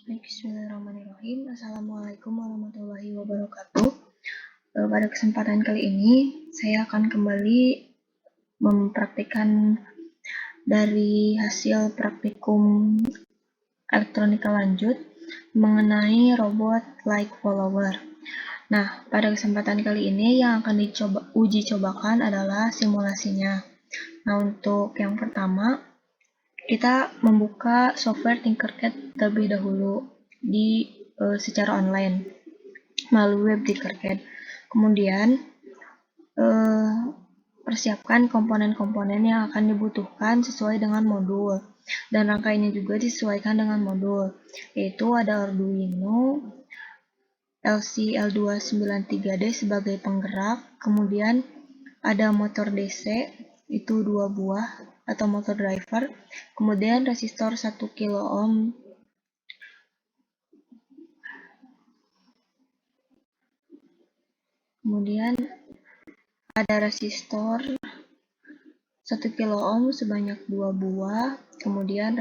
Bismillahirrahmanirrahim. Assalamualaikum warahmatullahi wabarakatuh. Pada kesempatan kali ini, saya akan kembali mempraktikkan dari hasil praktikum elektronika lanjut mengenai robot like follower. Nah, pada kesempatan kali ini yang akan uji cobakan adalah simulasinya. Nah, untuk yang pertama, kita membuka software Tinkercad terlebih dahulu secara online melalui web Tinkercad. Kemudian persiapkan komponen-komponen yang akan dibutuhkan sesuai dengan modul, dan rangkaiannya juga disesuaikan dengan modul, yaitu ada Arduino LC L293D sebagai penggerak, kemudian ada motor DC itu 2 buah atau motor driver, kemudian resistor 1 kilo ohm, kemudian ada resistor 1 kilo ohm sebanyak 2 buah, kemudian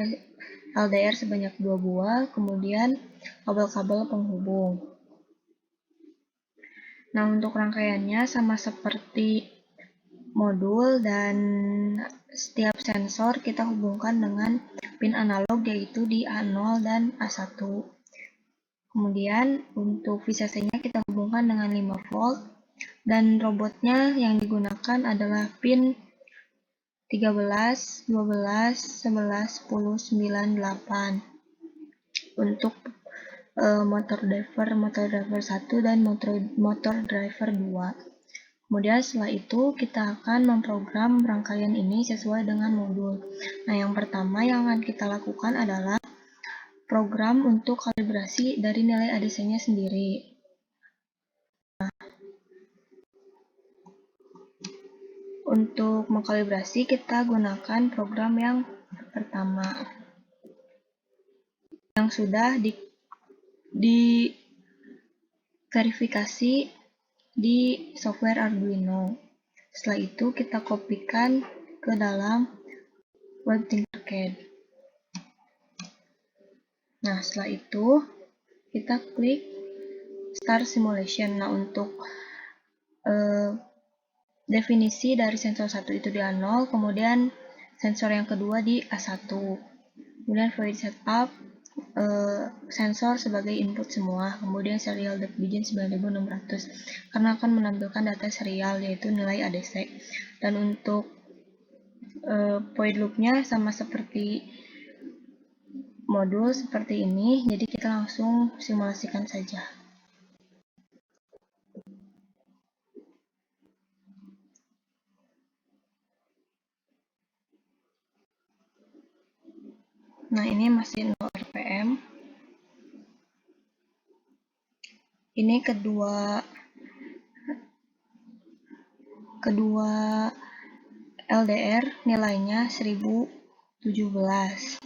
LDR sebanyak 2 buah, kemudian kabel-kabel penghubung. Nah, untuk rangkaiannya sama seperti modul, dan setiap sensor kita hubungkan dengan pin analog yaitu di A0 dan A1. Kemudian untuk VCC-nya kita hubungkan dengan 5 volt, dan robotnya yang digunakan adalah pin 13, 12, 11, 10, 9, 8 untuk motor driver 1 dan motor driver 2. Kemudian setelah itu kita akan memprogram rangkaian ini sesuai dengan modul. Nah, yang pertama yang akan kita lakukan adalah program untuk kalibrasi dari nilai ADC-nya sendiri. Nah, untuk mengkalibrasi kita gunakan program yang pertama yang sudah diverifikasi di software Arduino. Setelah itu kita kopikan ke dalam web Tinkercad. Nah, setelah itu kita klik Start Simulation. Nah, untuk definisi dari sensor 1 itu di A0, kemudian sensor yang kedua di A1. Kemudian void setup, sensor sebagai input semua, kemudian serial date begin 9600 karena akan menampilkan data serial yaitu nilai ADC. Dan untuk void loop-nya sama seperti modul seperti ini, jadi kita langsung simulasikan saja. Nah, ini masih 0 RPM. Ini kedua LDR nilainya 1017,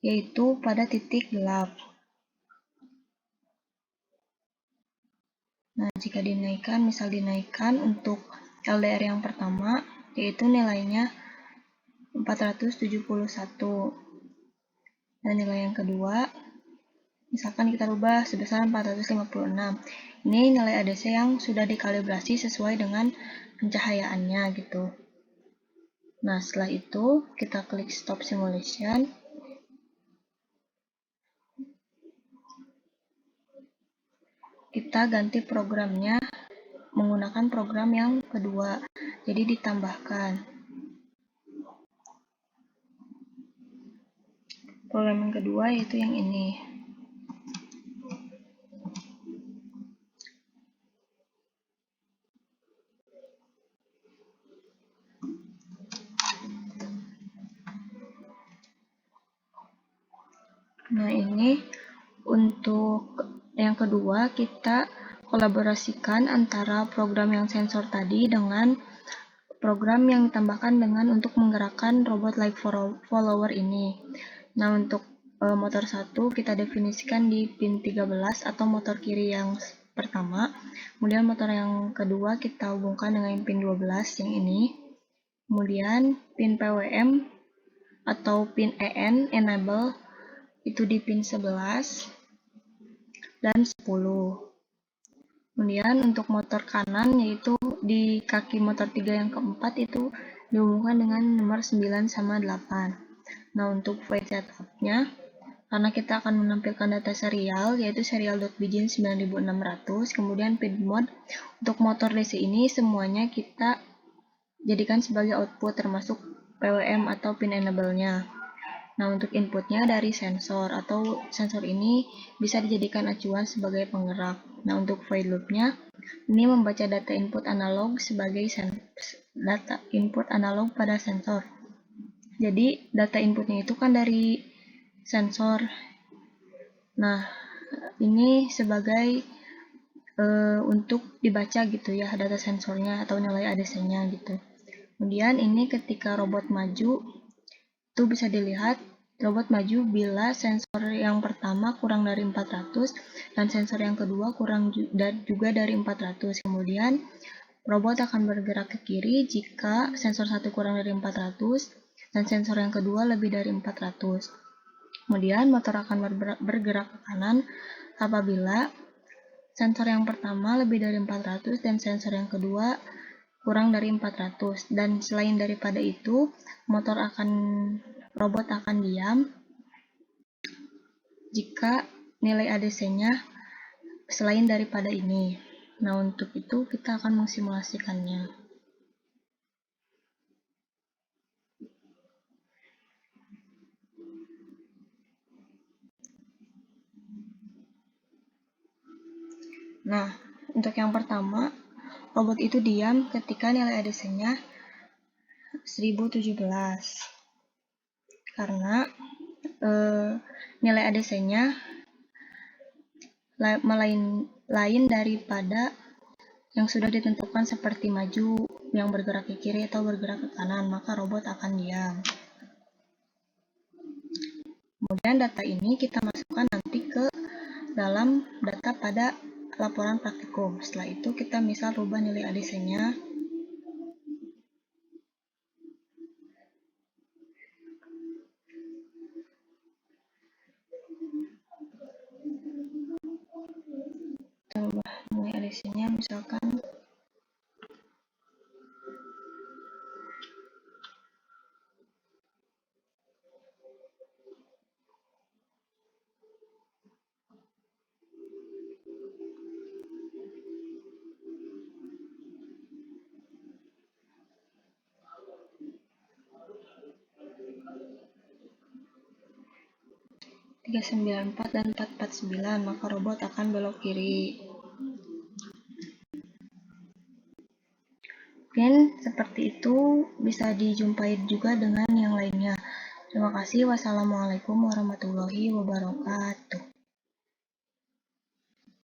yaitu pada titik gelap. Nah, jika dinaikkan untuk LDR yang pertama, yaitu nilainya 471. Dan nilai yang kedua, misalkan kita rubah sebesar 456. Ini nilai ADC yang sudah dikalibrasi sesuai dengan pencahayaannya gitu. Nah, setelah itu kita klik Stop Simulation. Kita ganti programnya menggunakan program yang kedua, jadi ditambahkan. Program yang kedua yaitu yang ini. Nah, ini untuk yang kedua kita kolaborasikan antara program yang sensor tadi dengan program yang ditambahkan dengan untuk menggerakkan robot like follower ini. Nah, untuk motor 1 kita definisikan di pin 13 atau motor kiri yang pertama. Kemudian motor yang kedua kita hubungkan dengan pin 12 yang ini. Kemudian pin PWM atau pin EN enable itu di pin 11 dan 10. Kemudian untuk motor kanan yaitu di kaki motor 3 yang keempat itu dihubungkan dengan nomor 9 sama 8. Nah, untuk void setup-nya, karena kita akan menampilkan data serial yaitu serial.begin 9600, kemudian pin mode untuk motor DC ini semuanya kita jadikan sebagai output termasuk PWM atau pin enable-nya. Nah, untuk inputnya dari sensor atau sensor ini bisa dijadikan acuan sebagai penggerak. Nah, untuk void loop-nya ini membaca data input analog sebagai data input analog pada sensor. Jadi, data inputnya itu kan dari sensor. Nah, ini sebagai untuk dibaca gitu ya data sensornya atau nilai ADC-nya gitu. Kemudian ini ketika robot maju itu bisa dilihat robot maju bila sensor yang pertama kurang dari 400 dan sensor yang kedua kurang juga dari 400. Kemudian robot akan bergerak ke kiri jika sensor 1 kurang dari 400 dan sensor yang kedua lebih dari 400. Kemudian motor akan bergerak ke kanan apabila sensor yang pertama lebih dari 400 dan sensor yang kedua kurang dari 400. Dan selain daripada itu, robot akan diam jika nilai ADC-nya selain daripada ini. Nah, untuk itu kita akan mensimulasikannya. Nah, untuk yang pertama, robot itu diam ketika nilai ADC-nya 1017. Karena nilai ADC-nya lain daripada yang sudah ditentukan seperti maju, yang bergerak ke kiri atau bergerak ke kanan, maka robot akan diam. Kemudian data ini kita masukkan nanti ke dalam data pada laporan praktikum. Setelah itu kita misal rubah nilai ADC-nya. Kita rubah nilai ADC-nya misalkan 394 dan 449, maka robot akan belok kiri. Mungkin seperti itu, bisa dijumpai juga dengan yang lainnya. Terima kasih. Wassalamualaikum warahmatullahi wabarakatuh.